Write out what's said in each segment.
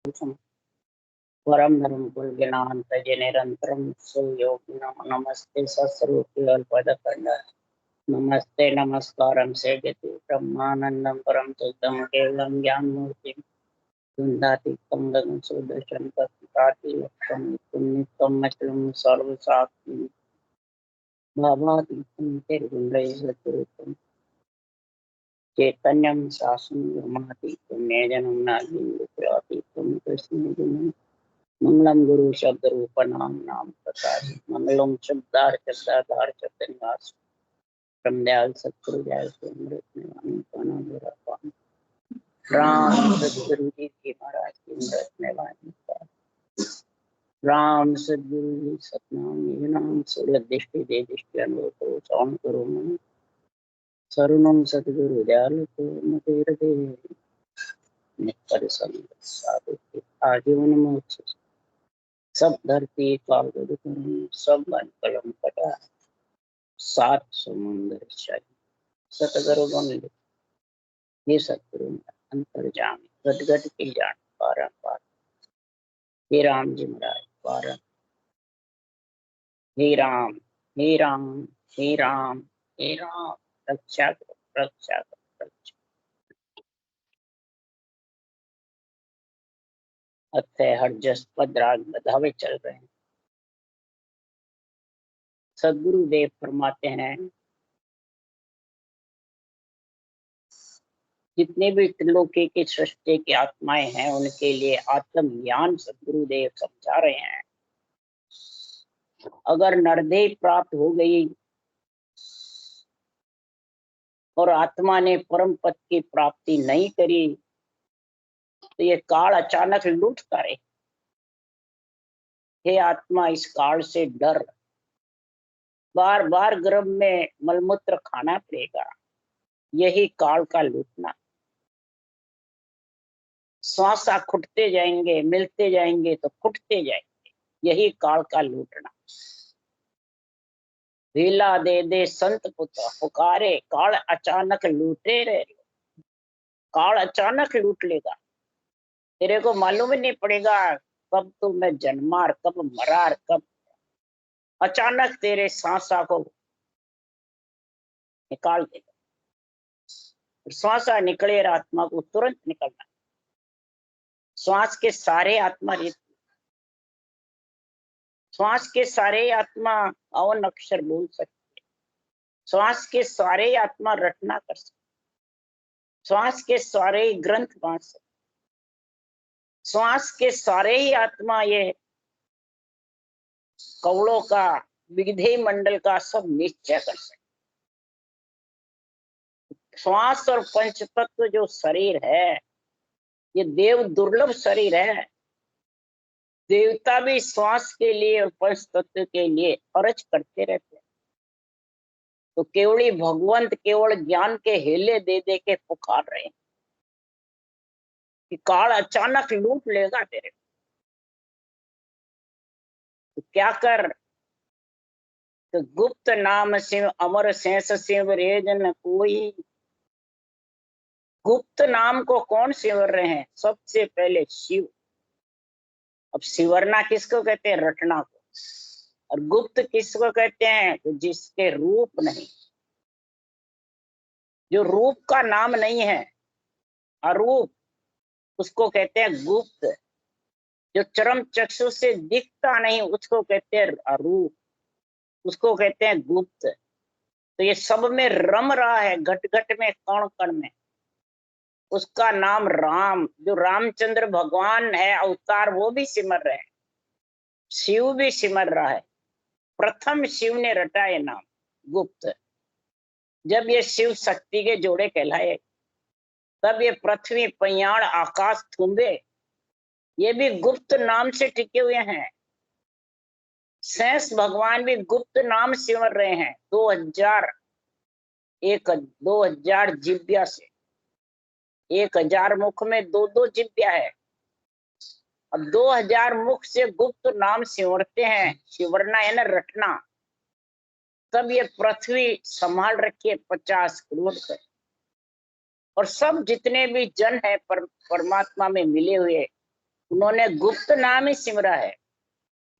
परम धर्म कुल ज्ञान तज निरंतरम सुयोगिनम नमस्ते सस्वरूपल्पदखंड नमस्ते नमस्कारम से गति ब्रह्मानंदम परम शुद्धम केवलम ज्ञान मूर्ति गुंडातीतम गगन सुदर्शन पतिताति लक्ष्म पुण्यतम मचलम सर्वसाक्षी भावातीतम तिर्गुंडै सतरूपम चैतन्यम शासन ब्रह्मातीतम नैजनम नागेन्द्र कृष्ण मंगलम गुरु शब्द रूप नाम नाम प्रकाश मंगलम शब्दार्थ शब्दाधार शब्द निवास ब्रह्मदयाल सतगुरु जय अमृत निवाणी पाना मेरा पान राम सतगुरु जी की महाराज की अमृत निवाणी राम सतगुरु जी सतनाम नाम सूर्य दृष्टि दे दृष्टि अनुभव सौन करो मन सरुणम सतगुरु दयाल को मतेर दे निपर संग साधु आजीवन मोक्ष सब धरती काल सब मन कलम कटा सात समुद्र चाहिए सतगुरु बन ये सतगुरु अंतर जान गट गट की जान पारा पार हे राम जी महाराज पारा हे राम हे राम हे राम हे राम रक्षा करो रक्षा करो रक्षा। अतः हर जस पदराग बधावे चल रहे हैं। सदगुरु देव फरमाते हैं जितने भी त्रिलोकी की सृष्टि की आत्माएं हैं उनके लिए आत्मज्ञान सदगुरु देव समझा रहे हैं। अगर नरदेह प्राप्त हो गई और आत्मा ने परम पद की प्राप्ति नहीं करी तो ये काल अचानक लूट करे। हे आत्मा इस काल से डर, बार बार गर्भ में मलमूत्र खाना पड़ेगा, यही काल का लूटना। श्वास खुटते जाएंगे, मिलते जाएंगे तो खुटते जाएंगे, यही काल का लूटना। ढीला दे दे संत पुत्र पुकारे, काल अचानक लूटे रहे। काल अचानक लूट लेगा, तेरे को मालूम ही नहीं पड़ेगा कब तो मैं जन्मार, कब मरार, कब अचानक तेरे सांसा को निकाल देगा। श्वासा निकले आत्मा को तुरंत निकलना। श्वास के सारे आत्मा रहती, श्वास के सारे आत्मा अवन अक्षर बोल सकते, श्वास के सारे आत्मा रटना कर सकते, श्वास के सारे ग्रंथ बांध सकते, श्वास के सारे ही आत्मा ये कवड़ों का विधेय मंडल का सब निश्चय कर सकते। श्वास और पंच तत्व जो शरीर है ये देव दुर्लभ शरीर है। देवता भी श्वास के लिए और पंच तत्व के लिए अर्ज करते रहते हैं। तो केवली भगवंत केवल ज्ञान के हेले दे दे के पुकार रहे हैं कि काल अचानक लूट लेगा तेरे को। तो क्या कर, तो गुप्त नाम शिव अमर शेष शिव रेजन कोई। गुप्त नाम को कौन सिमर रहे हैं? सबसे पहले शिव। अब सिवरना किसको कहते हैं? रटना को। और गुप्त किसको कहते हैं? तो जिसके रूप नहीं, जो रूप का नाम नहीं है, अरूप, उसको कहते हैं गुप्त। जो चरम चक्षु से दिखता नहीं उसको कहते हैं अरूप, उसको कहते हैं गुप्त। तो ये सब में रम रहा है, घट घट में, कण कण में, उसका नाम राम। जो रामचंद्र भगवान है अवतार, वो भी सिमर रहे हैं, शिव भी सिमर रहा है। प्रथम शिव ने रटा है नाम गुप्त। जब ये शिव शक्ति के जोड़े कहलाए तब ये पृथ्वी पयाण आकाश थूंबे, ये भी गुप्त नाम से टिके हुए हैं। शेष भगवान भी गुप्त नाम सिमर रहे हैं। 2000 जिब्या से, 1000 मुख में 2 जिब्या है। अब 2000 मुख से गुप्त नाम सिमरते हैं, सिमरना है ना रटना। तब ये पृथ्वी संभाल रखी है 50 करोड़ पर। और सब जितने भी जन है परमात्मा में मिले हुए, उन्होंने गुप्त नाम ही सिमरा है,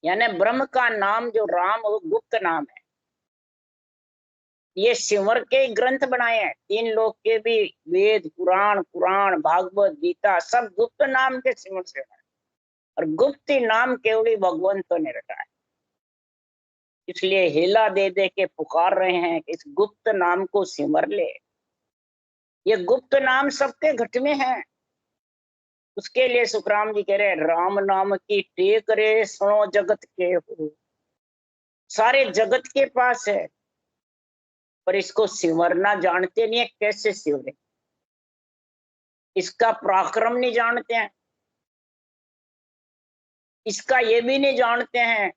यानी ब्रह्म का नाम जो राम वो गुप्त नाम है। ये सिमर के ग्रंथ बनाए हैं, 3 लोक के भी, वेद पुराण, पुराण भागवत गीता सब गुप्त नाम के सिमर से है। और गुप्त नाम केवल भगवंतों ने रखा है, इसलिए हेला दे दे के पुकार रहे हैं कि इस गुप्त नाम को सिमर ले। ये गुप्त नाम सबके घट में है। उसके लिए सुखराम जी कह रहे राम नाम की टेक रे सुनो जगत के हो। सारे जगत के पास है, पर इसको सिमरना जानते नहीं है, कैसे सिमरे, इसका पराक्रम नहीं जानते हैं, इसका ये भी नहीं जानते हैं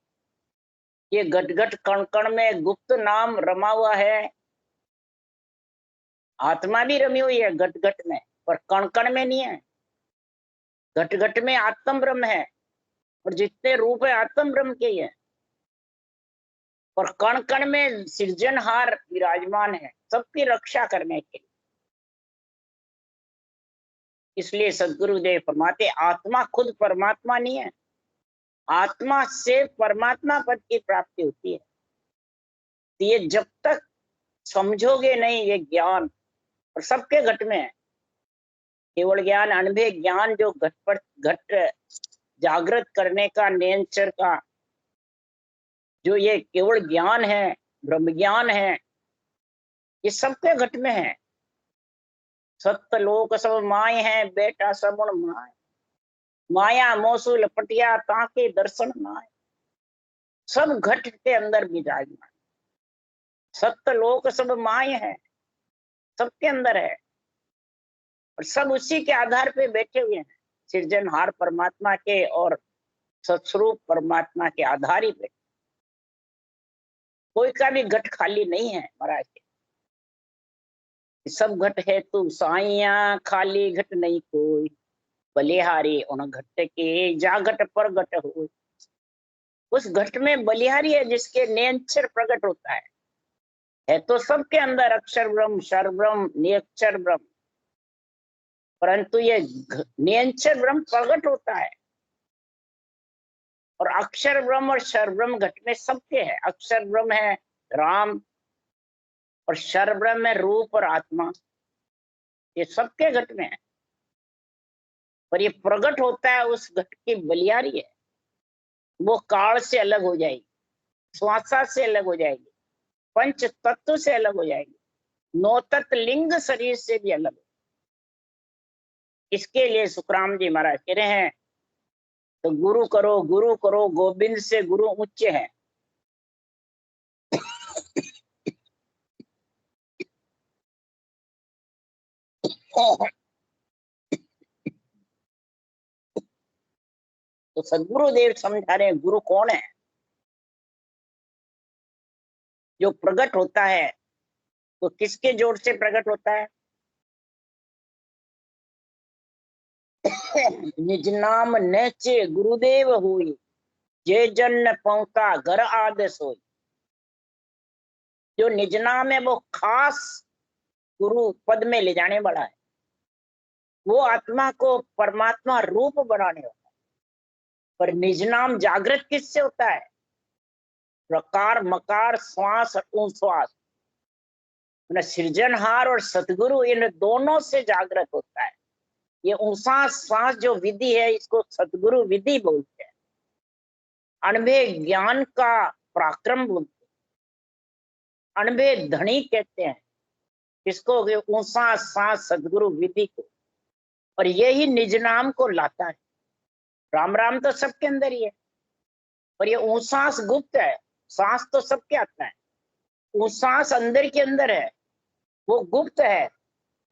ये घट घट कण कण में गुप्त नाम रमा हुआ है। आत्मा भी रमी हुई है घट घट में, पर कण कण में नहीं है। घट घट में आत्म ब्रह्म है, और जितने रूप है आत्म ब्रह्म के ही है, और कण कण में सृजनहार विराजमान है सबकी रक्षा करने के लिए। इसलिए सदगुरुदेव फरमाते आत्मा खुद परमात्मा नहीं है, आत्मा से परमात्मा पद की प्राप्ति होती है। तो ये जब तक समझोगे नहीं ये ज्ञान, और सबके घट में है, केवल ज्ञान अनुभव ज्ञान जो घट पर घट जागृत करने का, नियंत्रण का जो ये केवल ज्ञान है, ब्रह्म ज्ञान है, ये सबके घट में है। सत्य लोक सब माए हैं बेटा सबुण माए, माया मोसू लपटिया ताके दर्शन नाए। सब घट के अंदर विराजमान, सत्य लोक सब माए हैं, सबके अंदर है, और सब उसी के आधार पे बैठे हुए हैं, सृजनहार परमात्मा के और सत्स्वरूप परमात्मा के आधार ही पे। कोई का भी घट खाली नहीं है महाराज के, सब घट है तू साइया खाली घट नहीं कोई, बलिहारी उन घट के जा घट पर घट हो। उस घट में बलिहारी है जिसके नियंचर प्रकट होता है तो सबके अंदर अक्षर ब्रह्म, शर ब्रह्म, नियक्षर ब्रह्म, परंतु ये नियंचर ब्रह्म प्रकट होता है। और अक्षर ब्रह्म और शर ब्रह्म घट में सबके है। अक्षर ब्रह्म है राम, और शर ब्रह्म है रूप और आत्मा, ये सबके घट में है। पर ये प्रकट होता है उस घट की बलिहारी है, वो काल से अलग हो जाएगी, श्वासा से अलग हो जाएगी, पंच तत्व से अलग हो जाएगी, 9 तत्व लिंग शरीर से भी अलग हो। इसके लिए सुखराम जी महाराज कह रहे हैं तो गुरु करो गोविंद से गुरु उच्च है। तो सदगुरुदेव समझा रहे हैं गुरु कौन है, जो प्रकट होता है तो किसके जोर से प्रकट होता है? निज नाम नेचे गुरुदेव हुई, जे जन पहुंचा घर आदेश हो। जो निज नाम है वो खास गुरु पद में ले जाने वाला है, वो आत्मा को परमात्मा रूप बनाने वाला है। पर निज नाम जागृत किससे होता है? प्रकार मकार श्वास और उश्वास, सृजनहार और सतगुरु इन दोनों से जागृत होता है। ये उश्वास श्वास जो विधि है इसको सतगुरु विधि बोलते हैं, अनुभव ज्ञान का पराक्रम बोलते हैं, अनुभव धनी कहते हैं किसको? उश्वास श्वास सतगुरु विधि को। और यही निज नाम को लाता है। राम राम तो सबके अंदर ही है, पर ये उश्वास गुप्त है, सांस तो सबके आता है, उश्वास अंदर के अंदर है, वो गुप्त है।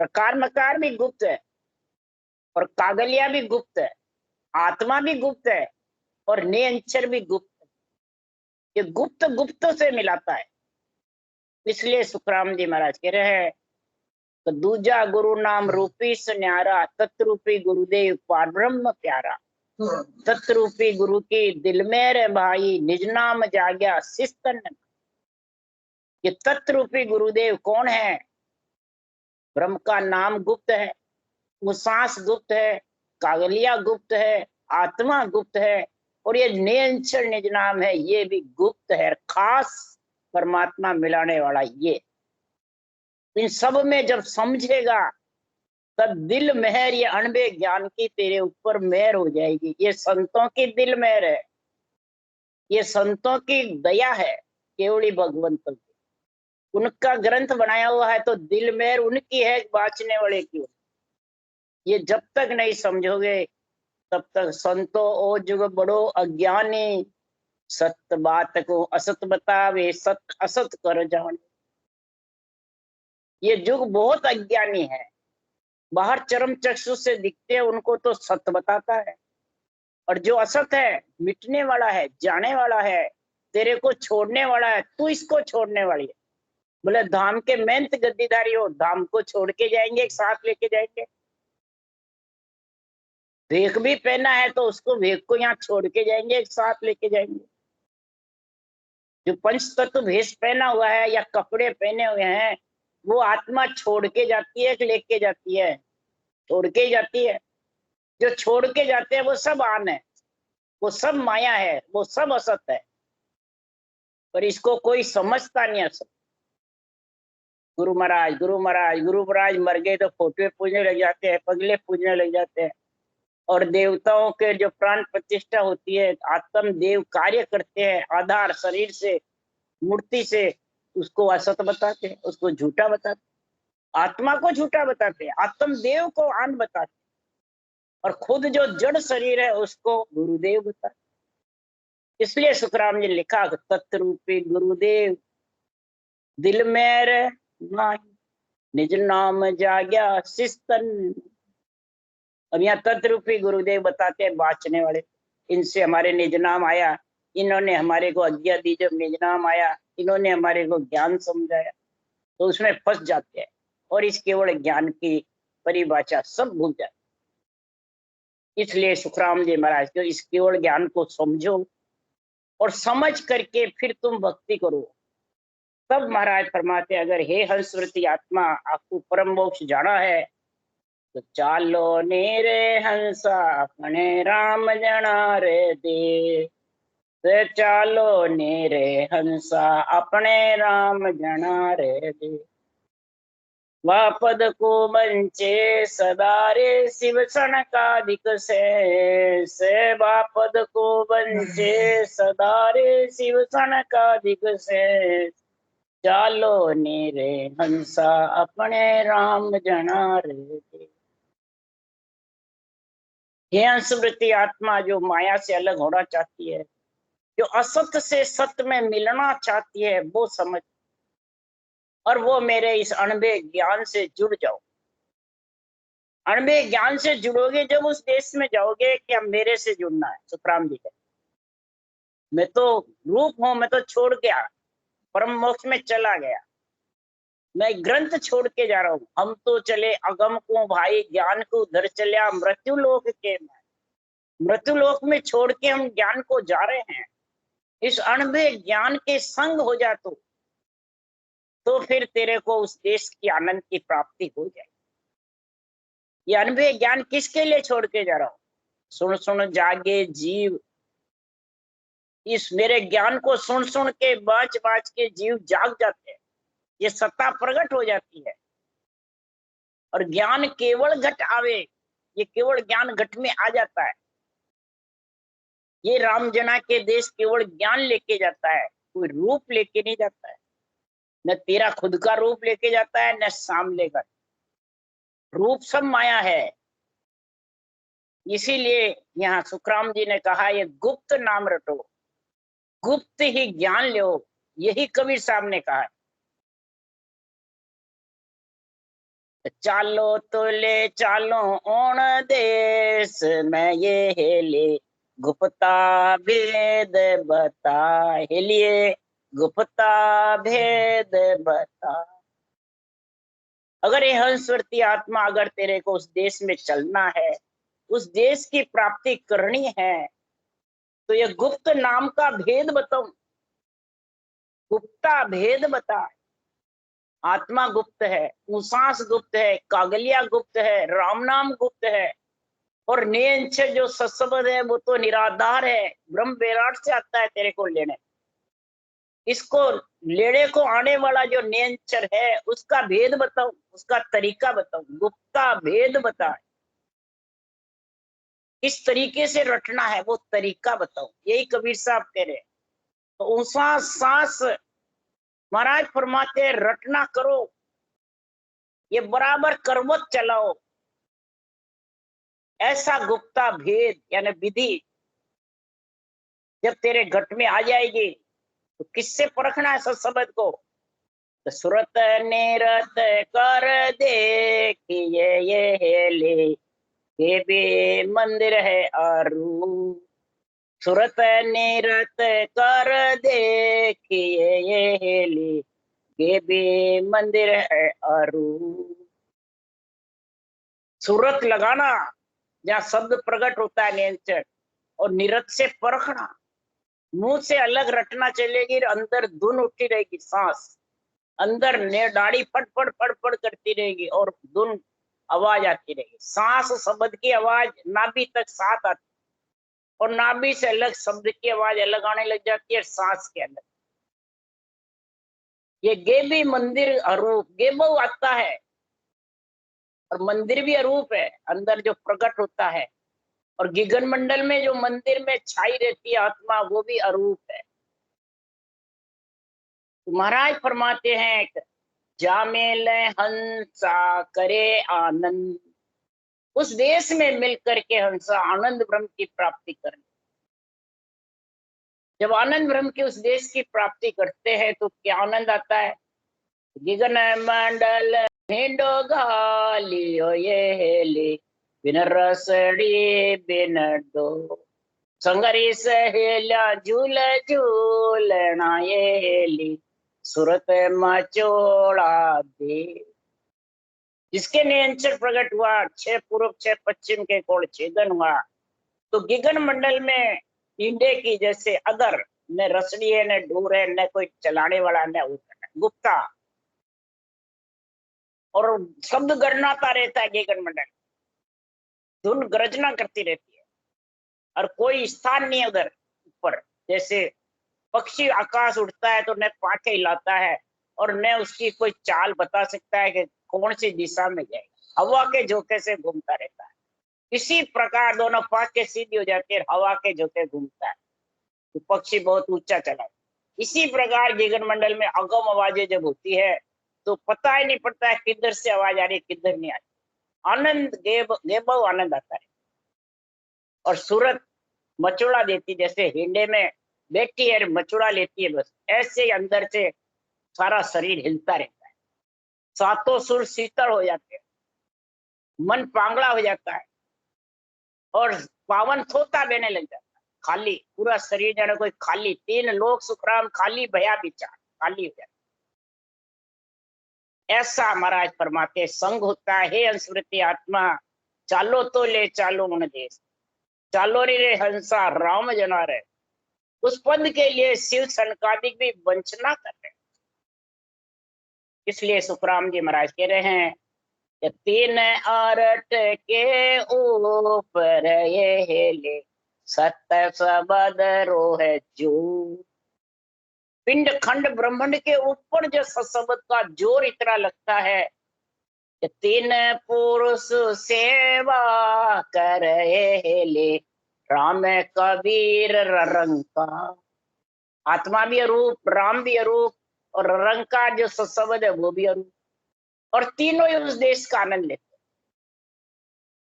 प्रकार मकार भी गुप्त है, और कागलिया भी गुप्त है, आत्मा भी गुप्त है, और नियंचर भी गुप्त है। ये गुप्त गुप्त से मिलाता है। इसलिए सुखराम जी महाराज कह रहे हैं तो दूजा गुरु नाम रूपी सुन्यारा, तत्रूपी गुरुदेव पार ब्रह्म प्यारा। तत्रूपी गुरु की दिल में रे भाई, निज नाम जाग्या शिस्तन। ये तत्रूपी गुरुदेव कौन है? ब्रह्म का नाम गुप्त है, वो सांस गुप्त है, कागलिया गुप्त है, आत्मा गुप्त है और ये निरंतर निज नाम है, ये भी गुप्त है, खास परमात्मा मिलाने वाला। ये इन सब में जब समझेगा तब दिल मेहर, ये अणबे ज्ञान की तेरे ऊपर मेहर हो जाएगी। ये संतों की दिल मेहर है, ये संतों की दया है, केवली भगवंत की। उनका ग्रंथ बनाया हुआ है तो दिल मेहर उनकी है, बाँचने वाले की। ये जब तक नहीं समझोगे तब तक संतो ओ जुग बड़ो अज्ञानी, सत्य बात को असत बतावे, सत असत कर जाने। ये युग बहुत अज्ञानी है, बाहर चरम चक्षु से दिखते हैं उनको तो सत्य बताता है, और जो असत है, मिटने वाला है, जाने वाला है, तेरे को छोड़ने वाला है, तू इसको छोड़ने वाली है। बोले धाम के मेहनत गद्दीधारी हो, धाम को छोड़ के जाएंगे, एक साथ लेके जाएंगे। भेक भी पहना है तो उसको भेक को यहाँ छोड़ के जाएंगे, एक साथ लेके जाएंगे। जो पंच तत्व भेष पहना हुआ है या कपड़े पहने हुए हैं, वो आत्मा छोड़ के जाती है कि लेके जाती है? छोड़ के ही जाती है। जो छोड़ के जाते हैं वो सब आन है, वो सब माया है, वो सब असत है, पर इसको कोई समझता नहीं। असत गुरु महाराज, गुरु महाराज, गुरु महाराज मर गए तो फोटो पूजने लग जाते हैं, पगले पूजने लग जाते हैं। और देवताओं के जो प्राण प्रतिष्ठा होती है, आत्म देव कार्य करते हैं आधार शरीर से, मूर्ति से, उसको असत बताते हैं, उसको झूठा बताते, आत्मा को झूठा बताते, आत्म देव को आन बताते, और खुद जो जड़ शरीर है उसको गुरुदेव बताते। इसलिए सुखराम जी लिखा, तत्रूपी गुरुदेव दिल में माही, निज नाम जाग्या शिस्तन। अब यहाँ तत्रूपी गुरुदेव बताते हैं बाँचने वाले, इनसे हमारे निज नाम आया, इन्होंने हमारे को आज्ञा दी, जब निज नाम आया इन्होंने हमारे को ज्ञान समझाया, तो उसमें फंस जाते हैं और इस केवल ज्ञान की परिभाषा सब भूल जाते। इसलिए सुखराम जी महाराज को इस केवल ज्ञान को समझो और समझ करके फिर तुम भक्ति करो। तब महाराज फरमाते, अगर हे हंसवृत्ति आत्मा आपको परम मोक्ष जाना है तो चालो नीरे हंसा अपने राम जना रे दे, तो चालो नीरे हंसा अपने राम जना रे दे। वह पद को बंचे सदा रे शिव सनकादिक से वह पद को बंचे सदा रे शिव सनकादिक से, चालो नीरे हंसा अपने राम जना रे दे। ये हंसवृत्ति आत्मा जो माया से अलग होना चाहती है, जो असत से सत्य में मिलना चाहती है, वो समझ, और वो मेरे इस अणबे ज्ञान से जुड़ जाओ। अणबे ज्ञान से जुड़ोगे जब उस देश में जाओगे कि अब मेरे से जुड़ना है। सुखराम जी कहते, मैं तो रूप हूं, मैं तो छोड़ गया, परम मोक्ष में चला गया, मैं ग्रंथ छोड़ के जा रहा हूँ। हम तो चले अगम को भाई, ज्ञान को उधर चलिया मृत्यु लोक के, मृत्यु लोक में छोड़ के हम ज्ञान को जा रहे हैं। इस अणबे ज्ञान के संग हो जा तो फिर तेरे को उस देश की आनंद की प्राप्ति हो जाए। ये अणबे ज्ञान किसके लिए छोड़ के जा रहा हूं? सुन सुन जागे जीव, इस मेरे ज्ञान को सुन सुन के बाँच बाँच के जीव जाग जाते हैं, ये सत्ता प्रकट हो जाती है। और ज्ञान केवल घट आवे, ये केवल ज्ञान घट में आ जाता है। ये राम जना के देश केवल ज्ञान लेके जाता है, कोई रूप लेके नहीं जाता है। न तेरा खुद का रूप लेके जाता है, न सामने का रूप, सब माया है। इसीलिए यहाँ सुखराम जी ने कहा, ये गुप्त नाम रटो, गुप्त ही ज्ञान लो, यही कबीर साहब ने कहा है। चालो तो ले चालो ओण देश में, ये हेले गुप्ता भेद बता, हेलिए गुप्ता भेद बता। अगर ये हंसवृत्ति आत्मा, अगर तेरे को उस देश में चलना है, उस देश की प्राप्ति करनी है, तो ये गुप्त नाम का भेद बताऊं, गुप्ता भेद बता। आत्मा गुप्त है, उसास गुप्त है, कागलिया गुप्त है, राम नाम गुप्त है, और नियंच जो सत्सबद है वो तो निराधार है, ब्रह्म विराट से आता है तेरे को लेने। इसको लेने को आने वाला जो नियंचर है उसका भेद बताओ, उसका तरीका बताओ, गुप्ता भेद बता, किस तरीके से रटना है वो तरीका बताओ, यही कबीर साहब कह रहे हैं। तो ऊंसा सांस महाराज फरमाते हैं रटना करो, ये बराबर करवत चलाओ, ऐसा गुप्ता भेद यानी विधि जब तेरे घट में आ जाएगी तो किससे परखना है सत्सबद को? तो सुरत निरत कर देखिए ये ले, ये भी मंदिर है अरू। सुरत निरत कर देखिए ये ले, ये भी मंदिर है अरू। सूरत लगाना जहाँ शब्द प्रकट होता है नियंत्रण, और निरत से परखना, मुंह से अलग रटना चलेगी, अंदर धुन उठी रहेगी, सांस अंदर ने दाढ़ी फट फट फट फट करती रहेगी और धुन आवाज आती रहेगी। सांस शब्द की आवाज नाभि तक साथ आती और नाभि से अलग शब्द की आवाज अलग आने लग जाती है, सांस के अलग। ये गेबी मंदिर अरूप, गेबो आता है और मंदिर भी अरूप है, अंदर जो प्रकट होता है, और गिगन मंडल में जो मंदिर में छाई रहती है आत्मा वो भी अरूप है। तो महाराज फरमाते हैं जामेल हंसा करे आनंद, उस देश में मिलकर के हंसा आनंद ब्रह्म की प्राप्ति करने। जब आनंद ब्रह्म के उस देश की प्राप्ति करते हैं तो क्या आनंद आता है? गिगन मंडल हिंडो गालियो ये हेली, बिन रसड़ी बिन डो, संगरी सहेला झूल झूलना ये हेली, सुरत मचोड़ा दे। जिसके नियंत्रण प्रकट हुआ, 6 पूर्व 6 पश्चिम के कोण छेदन हुआ, तो गिगन मंडल में ईंडे की जैसे अगर न रसड़ी है न ढूर है न कोई चलाने वाला न गुप्ता, और शब्द गणनाता रहता है गिगन मंडल, धुन गर्जना करती रहती है और कोई स्थान नहीं है उधर ऊपर। जैसे पक्षी आकाश उड़ता है तो न पाखे हिलाता है और न उसकी कोई चाल बता सकता है कि कौन सी दिशा में जाएगा, हवा के झोंके से घूमता रहता है। इसी प्रकार दोनों पाखे सीधी हो जाती है, हवा के झोंके घूमता है तो पक्षी बहुत ऊंचा चला। इसी प्रकार गिगन मंडल में अगम आवाजें जब होती है तो पता ही नहीं पड़ता है किधर से आवाज आ रही है किधर नहीं आ रही, आनंद गेबव आनंद आता है। और सूरत मचोड़ा देती, जैसे हिंडे में बैठी है मचोड़ा लेती है, बस ऐसे ही अंदर से सारा शरीर हिलता रहता है, सातों सुर शीतल हो जाते हैं, मन पांगड़ा हो जाता है और पावन थोता बहने लग जाता है, खाली पूरा शरीर जाने कोई खाली, 3 लोक सुखराम खाली भया विचार खाली हो जाता है। ऐसा महाराज फरमाते संग होता है अंस्मृति आत्मा, चालो तो ले चालो मन देश, चालो रे हंसा राम जना रहे। उस पद के लिए शिव सनकादिक भी वंचना कर रहे हैं। इसलिए सुखराम जी महाराज कह रहे हैं कि 3 आरट के ऊपर ये ले, सत्य सबद रोह जो। पिंड खंड ब्रह्मांड के ऊपर जो सत्सबद का जोर इतना लगता है कि 3 पुरुष सेवा कर ले, राम कबीर रंका। आत्मा भी अरूप, राम भी अरूप, और रंग का जो सत्सबद है वो भी अरूप, और तीनों ही उस देश का आनंद लेते,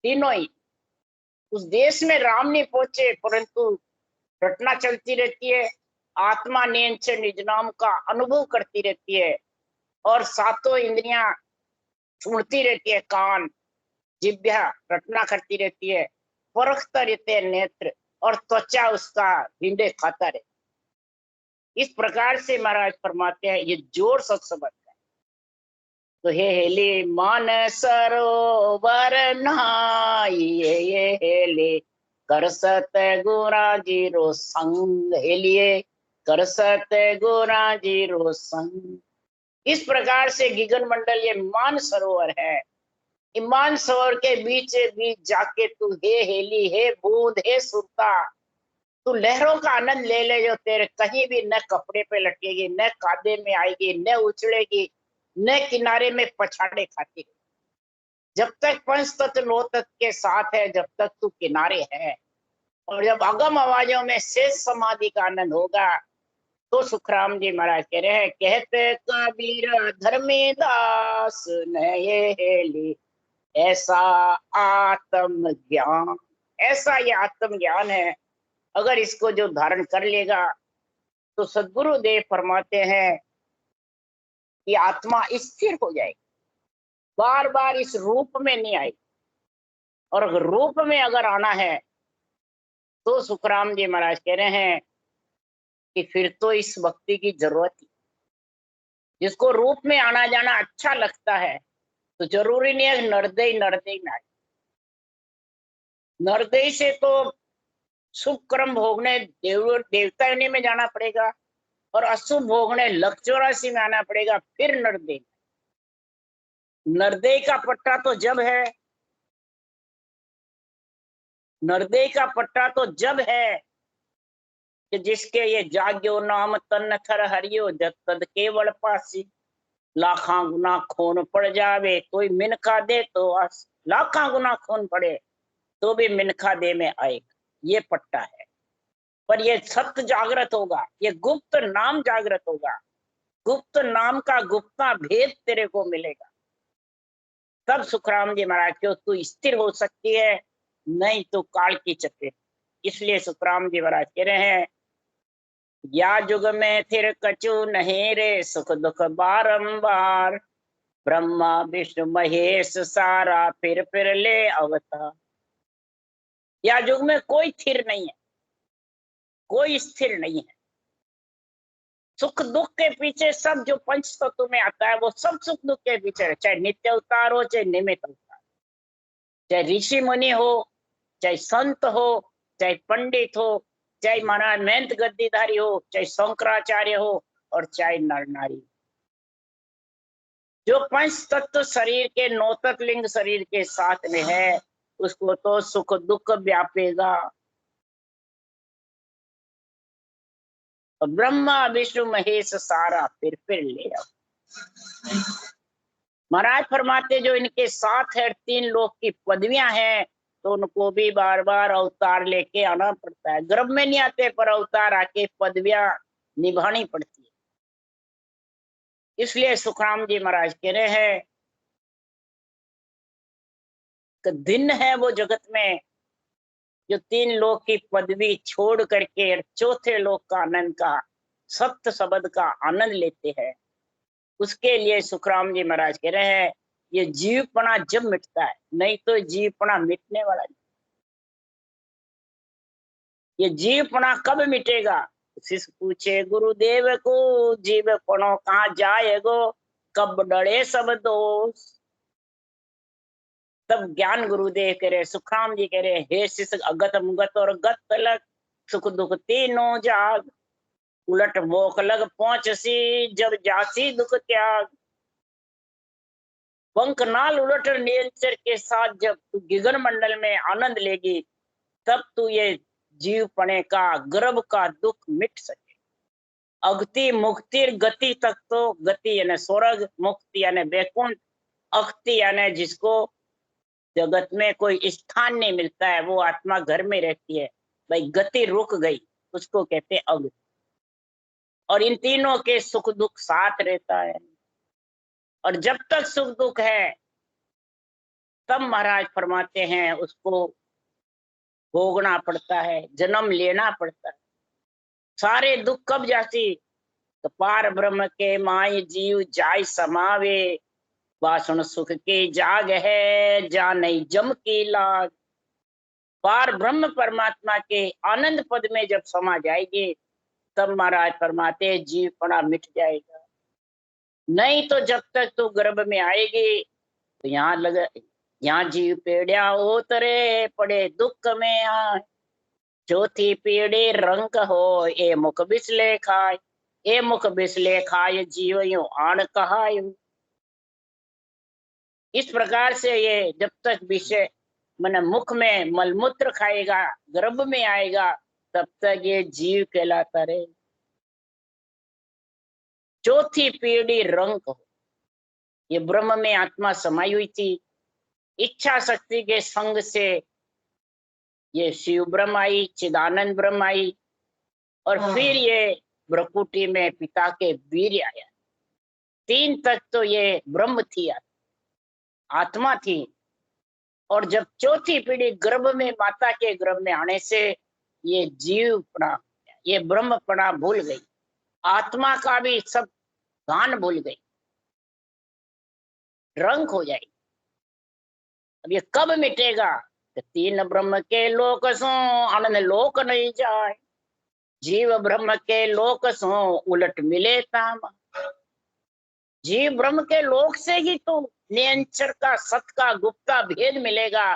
तीनों ही उस देश में राम नहीं पहुंचे परंतु घटना चलती रहती है, आत्मा नियंत्रण निज नाम का अनुभव करती रहती है, और सातों इंद्रियां छूटती रहती है, कान जिह्वा रटना करती रहती है, परखता रहते हैं नेत्र, और त्वचा उसका भिंडे खाता रहता। इस प्रकार से महाराज फरमाते हैं ये जोर सत्सबद है। तो हे हेले मान सरोवर नहाइए ये हेले, कर सत गुरा जीरो संग, हेलिए कर सत गुरा जीरो संग। इस प्रकार से गिगन मंडल ये मान सरोवर है, ईमान सरोवर के बीच बीच जाके तू हे हेली, हे बूंद, हे सुरता, तू लहरों का आनंद ले ले, जो तेरे कहीं भी न कपड़े पे लटकेगी, न कादे में आएगी, न उछलेगी, न किनारे में पछाड़े खाती। जब तक पंच तत्व नौ तत्व के साथ है, जब तक तू किनारे है, और जब अगम आवाजों में शेष समाधि का आनंद होगा, तो सुखराम जी महाराज कह रहे हैं, कहते कबीर धर्मी दास ने ये हेली, ऐसा आत्म ज्ञान, ऐसा ये आत्म ज्ञान है, अगर इसको जो धारण कर लेगा, तो सदगुरु देव फरमाते हैं कि आत्मा स्थिर हो जाएगी, बार बार इस रूप में नहीं आएगी। और अगर रूप में अगर आना है, तो सुखराम जी महाराज कह रहे हैं कि फिर तो इस भक्ति की जरूरत ही। जिसको रूप में आना जाना अच्छा लगता है, तो जरूरी नहीं है नरदई नरदई में आए। नरदई से तो शुभ कर्म भोगने देवता योनि में जाना पड़ेगा, और अशुभ भोगने लख 84 में आना पड़ेगा, फिर नरदई। नरदई का पट्टा तो जब है, नरदई का पट्टा तो जब है कि जिसके ये जाग्यो नाम तन थर हरियो, जब तद केवल पासी, लाखा गुना खून पड़ जावे कोई मिनखा दे तो आस, लाखा गुना खून पड़े तो भी मिनखा दे में आएगा, ये पट्टा है। पर ये सत्य जागृत होगा, ये गुप्त नाम जागृत होगा, गुप्त नाम का गुप्ता भेद तेरे को मिलेगा, तब सुखराम जी महाराज क्यों तू स्थिर हो सकती है, नहीं तो काल की चपेट। इसलिए सुखराम जी महाराज कह रहे हैं, या युग में फिर कछु नहीं रे, सुख दुख बारंबार, ब्रह्मा विष्णु महेश सारा फिर ले अवतार। या युग में कोई स्थिर नहीं है, कोई स्थिर नहीं है। सुख दुख के पीछे सब जो पंच तत्व में आता है, वो सब सुख दुख के पीछे है, चाहे नित्य अवतार हो, चाहे निमित्त अवतार, चाहे ऋषि मुनि हो, चाहे संत हो, चाहे पंडित हो, चाहे महाराज महंत गद्दीधारी हो, चाहे शंकराचार्य हो, और चाहे नर नारी। जो पंच तत्व शरीर के नौ तत्व लिंग शरीर के साथ में है, उसको तो सुख दुख व्यापेगा। और ब्रह्मा विष्णु महेश सारा फिर ले आओ। महाराज फरमाते जो इनके साथ है, 3 लोग की पदवियां हैं, तो उनको भी बार बार अवतार लेके आना पड़ता है। गर्भ में नहीं आते, पर अवतार आके पदवियां निभानी पड़ती है। इसलिए सुखराम जी महाराज कह रहे हैं कि दिन है वो जगत में जो 3 लोग की पदवी छोड़ करके चौथे लोक का आनंद का, सत्य शब्द का आनंद लेते हैं। उसके लिए सुखराम जी महाराज कह रहे हैं, ये जीवपना जब मिटता है, नहीं तो जीवपना मिटने वाला नहीं। ये जीवपना कब मिटेगा? शिष्य पूछे गुरुदेव को, जीवपनो कहाँ जाएगो, कब डरे सब दोष। तब ज्ञान गुरुदेव कह रहे, सुखराम जी कह रहे, हे शिष्य अगत मुगत और गत तलक, सुख दुख तीनों जाग, उलट मोख लग पहुंचसी, जब जासी दुख त्याग। पंखनाल उलट नेचर के साथ जब तू गिगन मंडल में आनंद लेगी, तब तू ये जीवपने का गर्भ का दुख मिट सके। अगति मुक्ति गति तक, तो गति यानी स्वर्ग, मुक्ति यानी वैकुंठ, अक्ति यानी जिसको जगत में कोई स्थान नहीं मिलता है, वो आत्मा घर में रहती है, भाई गति रुक गई, उसको कहते हैं अगति। और इन तीनों के सुख दुख साथ रहता है। और जब तक सुख दुख है, तब महाराज फरमाते हैं उसको भोगना पड़ता है, जन्म लेना पड़ता है। सारे दुख कब जाती? तो पार ब्रह्म के माय जीव जाय समावे, वासुन सुख के जाग है, जा नहीं जम की लाग। पार ब्रह्म परमात्मा के आनंद पद में जब समा जाएगी, तब महाराज फरमाते जीवपना मिट जाएगा। नहीं तो जब तक तू गर्भ में आएगी, तो यहाँ जीव पेड़िया उतरे, पड़े दुख में आए, चौथी पीढ़ी रंग हो, ए मुख बिसले खाए, ए मुख बिसले खाए, जीव यूं आण कहाय। इस प्रकार से ये जब तक विषय मन मुख में मलमूत्र खाएगा, गर्भ में आएगा, तब तक ये जीव कहलाता रहे। चौथी पीढ़ी रंग हो, ये ब्रह्म में आत्मा समाई हुई थी, इच्छा शक्ति के संग से ये शिव ब्रह्म आई, चिदानंद ब्रह्म आई, और फिर ये भ्रकुटी में पिता के वीर्य आया। 3 तक तो ये ब्रह्म थी, आत्मा थी। और जब चौथी पीढ़ी गर्भ में, माता के गर्भ में आने से ये जीवपना, ये ब्रह्मपना भूल गई, आत्मा का भी सब गान भूल गई, रंग हो जाएगी। अब ये कब मिटेगा? तो 3 ब्रह्म के लोक सो आनंद लोक नहीं जाए, जीव ब्रह्म के लोक सो उलट मिले ताम। जीव ब्रह्म के लोक से ही तो निरंतर का, सत का, गुप्ता भेद मिलेगा,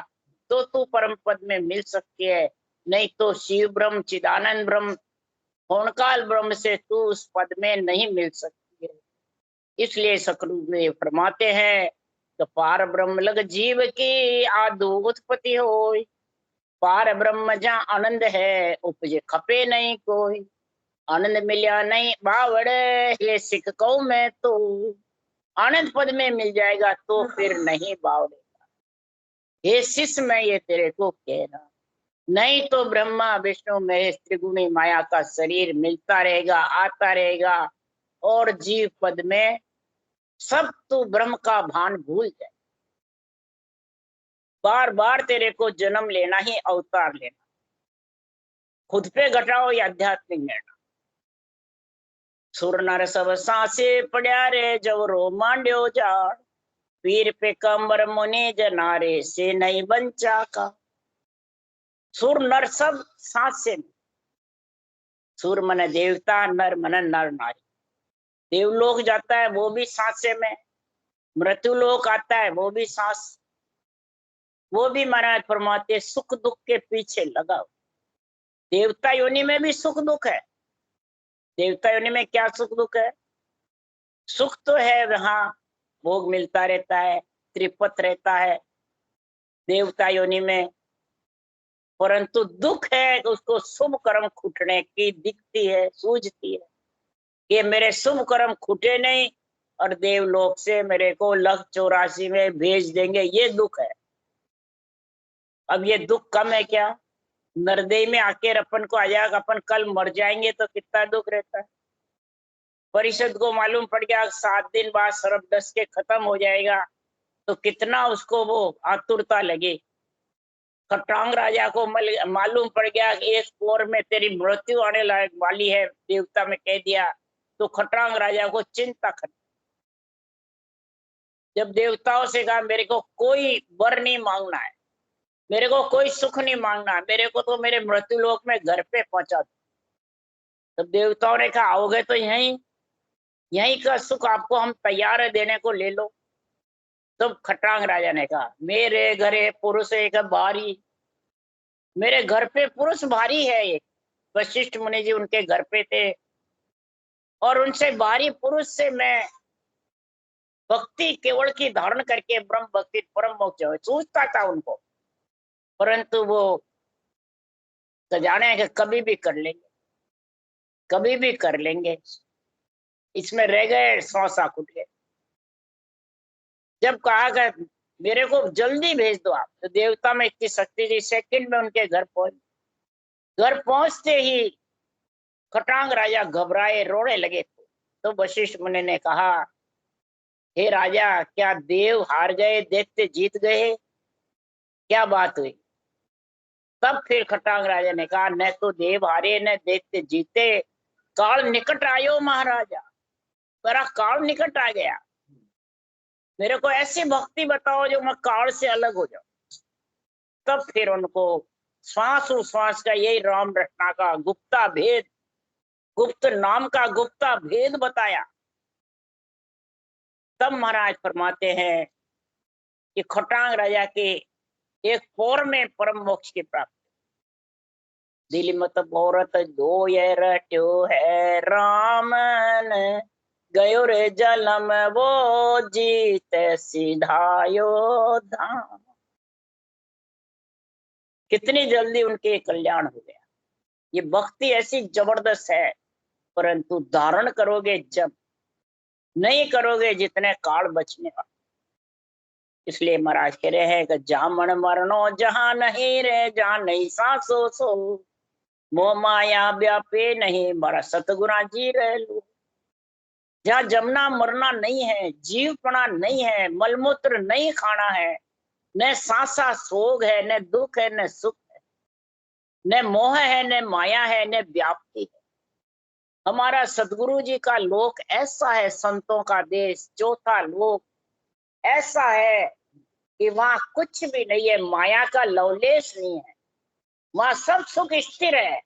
तो तू परम पद में मिल सकती है। नहीं तो शिव ब्रह्म, चिदानंद ब्रह्म, होनकाल ब्रह्म से तू उस पद में नहीं मिल सकती है। इसलिए सतगुरु फरमाते हैं तो पार ब्रह्म लग जीव की आदि उत्पत्ति होय, पार ब्रह्म जहाँ आनंद है उपजे खपे नहीं कोई, आनंद मिलिया नहीं बावड़े ये सिख कहूं मैं तो, आनंद पद में मिल जाएगा तो फिर नहीं बावड़ेगा। हे शिष्य मैं ये तेरे को कह रहा, नहीं तो ब्रह्मा विष्णु महेश त्रिगुणी माया का शरीर मिलता रहेगा, आता रहेगा, और जीव पद में सब तू ब्रह्म का भान भूल जाए। बार बार तेरे को जन्म लेना ही अवतार लेना, खुद पे घटाओ या आध्यात्मिक निर्णय। सुर नर सब सांसे पड़ा रे जवरो मांड्यो जाड़, पीर पे कमर मुनि जनारे से नहीं बंचा का। सुर नर सब सांसे में, सुर मन देवता, नर मन नर नारी। देवलोक जाता है वो भी सांसे में, मृत्यु लोक आता है वो भी सांस, वो भी महाराज फरमाते सुख दुख के पीछे लगा। देवता योनि में भी सुख दुख है। देवता योनि में क्या सुख दुख है? सुख तो है, वहां भोग मिलता रहता है, त्रिपत रहता है देवता योनि में, परंतु दुख है उसको शुभ कर्म खुटने की दिखती है, सूझती है कि मेरे शुभ कर्म खुटे नहीं और देवलोक से मेरे को लख 84 में भेज देंगे, ये दुख है। अब ये दुख कम है क्या? नरदेह में आके अपन को आ जाएगा, अपन कल मर जाएंगे तो कितना दुख रहता है। परिषद को मालूम पड़ गया 7 दिन बाद सरफ डस के खत्म हो जाएगा, तो कितना उसको वो आतुरता लगे। खटांग राजा को मालूम पड़ गया कि 1 कोर में तेरी मृत्यु आने लायक वाली है, देवता में कह दिया, तो खटांग राजा को चिंता खट। जब देवताओं से कहा मेरे को कोई वर नहीं मांगना है, मेरे को कोई सुख नहीं मांगना, मेरे को तो मेरे मृत्यु लोक में घर पे पहुंचा दो। तब देवताओं ने कहा आओगे तो यहीं का सुख आपको हम तैयार है देने को, ले लो। तब खटांग राजा ने कहा मेरे घरे पुरुष एक भारी, मेरे घर पे पुरुष भारी है एक। वशिष्ठ मुनि जी उनके घर पे थे, और उनसे भारी पुरुष से मैं भक्ति केवल की धारण करके ब्रह्म भक्ति परम मोक्ष सोचता था उनको, परंतु वो तो जाने कि कभी भी कर लेंगे, कभी भी कर लेंगे, इसमें रह गए 100 साख उठ गए। जब कहा गया मेरे को जल्दी भेज दो आप, तो देवता में इतनी शक्ति थी, सेकंड में उनके घर पहुंच। घर पहुंचते ही खटांग राजा घबराए, रोने लगे। तो वशिष्ठ मुनि ने कहा हे राजा, क्या देव हार गए, दैत्य जीत गए, क्या बात हुई? तब फिर खटांग राजा ने कहा न तो देव हारे न दैत्य जीते, काल निकट आयो महाराजा, मेरा काल निकट आ गया, मेरे को ऐसी भक्ति बताओ जो मैं काल से अलग हो जाऊं। तब फिर उनको श्वास उश्वास का यही राम रटना का गुप्ता भेद, गुप्त नाम का गुप्ता भेद बताया। तब महाराज फरमाते हैं कि खटांग राजा के एक पौर में परम मोक्ष की प्राप्ति। दिल मत बोरत दो ये रट्यो है रामन, गयो रे जलम वो जीत सिधायो धाम। कितनी जल्दी उनके कल्याण हो गया। ये भक्ति ऐसी जबरदस्त है, परंतु धारण करोगे जब, नहीं करोगे जितने काल बचने वाले। इसलिए महाराज कह रहे हैं कि जामन मरनो जहां नहीं रे, जहां नहीं सांसो सो, मोह माया व्यापे नहीं मरा सतगुणा जी रहे लो। जहाँ जमना मरना नहीं है, जीवपना नहीं है, मलमूत्र नहीं खाना है, न सांसा सोग है, न दुख है, न सुख है, न मोह है, न माया है, न व्याप्ति है। हमारा सदगुरु जी का लोक ऐसा है, संतों का देश, चौथा लोक ऐसा है कि वहां कुछ भी नहीं है, माया का लवलेश नहीं है, वहां सब सुख स्थिर है।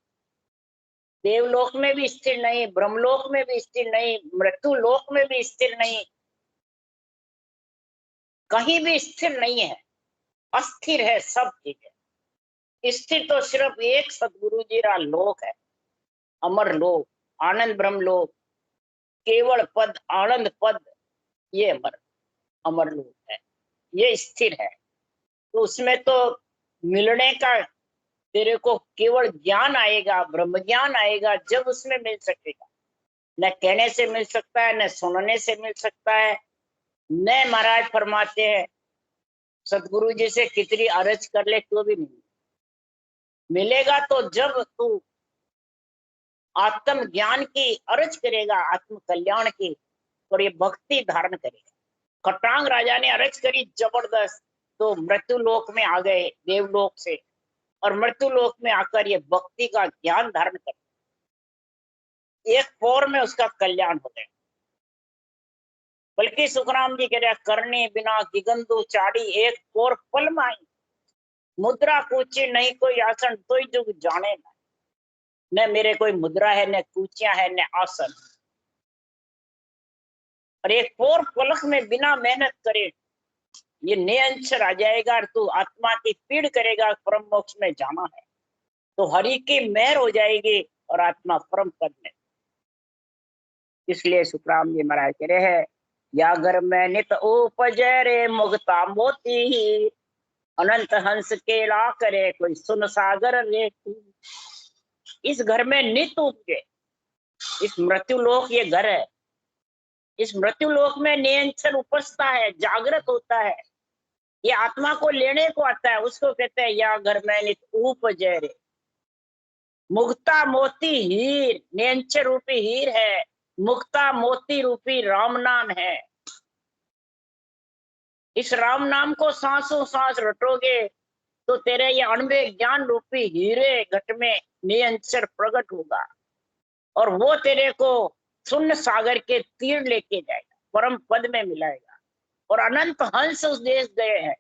देवलोक में भी स्थिर नहीं, ब्रह्मलोक में भी स्थिर नहीं, मृत्यु लोक में भी स्थिर नहीं, कहीं भी स्थिर नहीं है, अस्थिर है सब चीजें। स्थिर तो सिर्फ एक सदगुरु जी का लोक है, अमर लोक, आनंद ब्रह्म लोक, केवल पद आनंद पद, ये अमर लोक है, ये स्थिर है। तो उसमें तो मिलने का तेरे को केवल ज्ञान आएगा, ब्रह्म ज्ञान आएगा, जब उसमें मिल सकेगा। न कहने से मिल सकता है, न सुनने से मिल सकता है, न महाराज फरमाते हैं सतगुरु जी से कितनी अर्ज कर ले तो भी नहीं मिलेगा। तो जब तू आत्म ज्ञान की अर्ज करेगा, आत्म कल्याण की, और ये भक्ति धारण करेगा। खटांग राजा ने अर्ज करी जबरदस्त, तो मृत्यु लोक में आ गए देवलोक से, और मृत्यु लोक में आकर ये भक्ति का ज्ञान धारण कर, एक पौर में उसका कल्याण हो गया। बल्कि सुखराम जी कह रहे करने बिना गिगंदू चाड़ी, एक पौर पल माई, मुद्रा कूची नहीं कोई आसन, तो जुग जाने ना। न मेरे कोई मुद्रा है, न कूचियां है, न आसन, और एक पौर पलक में बिना मेहनत करे ये निरंतर आ जाएगा। तू आत्मा की पीड़ करेगा, परम मोक्ष में जाना है, तो हरि की मेहर हो जाएगी और आत्मा परम पद में। इसलिए सुखराम जी महाराज कह रहे हैं, या घर में नित उपजय रे मुक्ता मोती, अनंत हंस के ला करे कोई सुन सागर रे। इस घर में नित उपजे, इस मृत्यु लोक ये घर है, इस मृत्यु लोक में निरंतर उपजता है, जागृत होता है, ये आत्मा को लेने को आता है, उसको कहते हैं या घर में नित उपजय रे। मुक्ता मोती हीर, निरंतर रूपी हीर है, मुक्ता मोती रूपी राम नाम है। इस राम नाम को सांसों सांस रटोगे तो तेरे ये अणवे ज्ञान रूपी हीरे घट में निरंतर प्रकट होगा, और वो तेरे को शून्य सागर के तीर लेके जाएगा, परम पद में मिलाएगा। और अनंत हंस उस देश गए हैं,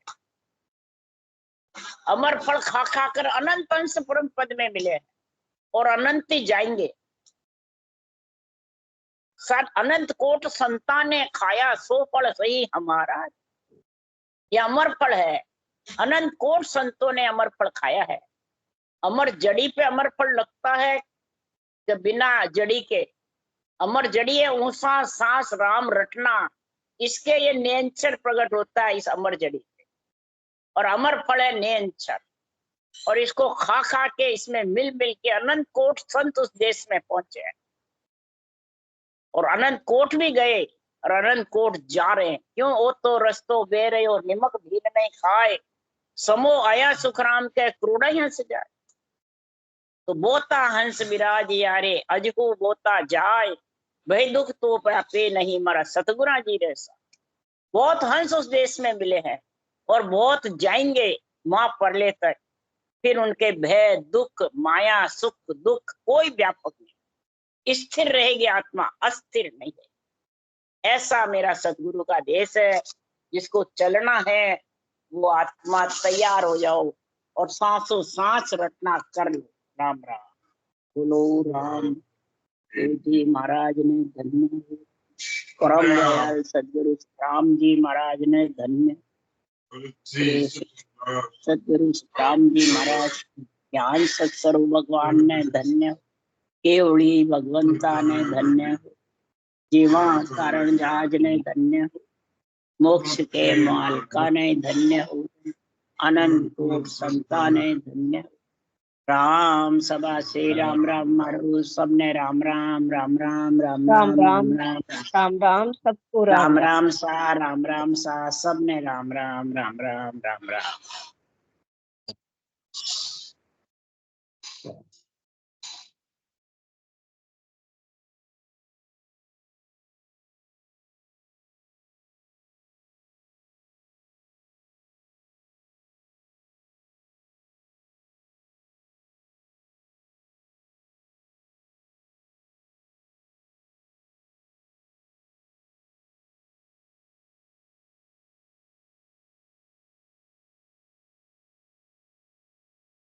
अमर फल खा खाकर अनंत हंस परम पद में मिले हैं, और अनंत ही जाएंगे। अनंत कोट संतान ने खाया, सो फल सही हमारा, ये अमर फल है। अनंत कोट संतों ने अमर फल खाया है। अमर जड़ी पे अमर फल लगता है कि बिना जड़ी के? अमर जड़ी है ऊंसा सांस राम रटना, इसके ये निरंतर प्रकट होता है इस अमर जड़ी पे, और अमर फल है निरंतर। और इसको खा खा के, इसमें मिल मिल के अनंत कोट संत उस देश में पहुंचे हैं, और अनंत कोट भी गए और अनंत कोट जा रहे हैं। क्यों? ओ तो रस्तो बे रहे और निमक भी नहीं खाए, समो आया सुखराम के क्रोड़ा हंस जाए। तो बोता हंस विराज यारे, अजको बोता जाए, भाई दुख तो पे नहीं मरा सतगुरा जी जैसा। बहुत हंस उस देश में मिले हैं, और बहुत जाएंगे मां परले तक। फिर उनके भय दुख माया सुख दुख कोई व्यापक नहीं, स्थिर रहेगी आत्मा, अस्थिर नहीं है। ऐसा मेरा सतगुरु का देश है, जिसको चलना है वो आत्मा तैयार हो जाओ, और सांसों सांस रटना कर लो। राम राम बोलो राम जी महाराज ने धन्य, परम दयाल सदगुरु राम जी महाराज ने धन्य, सदगुरु राम जी महाराज ज्ञान सत्सर्व भगवान ने धन्य, केवड़ी भगवंता ने धन्य। जीवा कारण जहाज ने धन्य हो, मोक्ष के मालका ने धन्य हो, अनंत कोट संता ने धन्य हो। राम सभा से राम राम मारो, सबने राम राम राम राम राम राम राम राम राम राम राम सबको राम राम राम। राम सा सबने राम राम राम राम राम राम राम।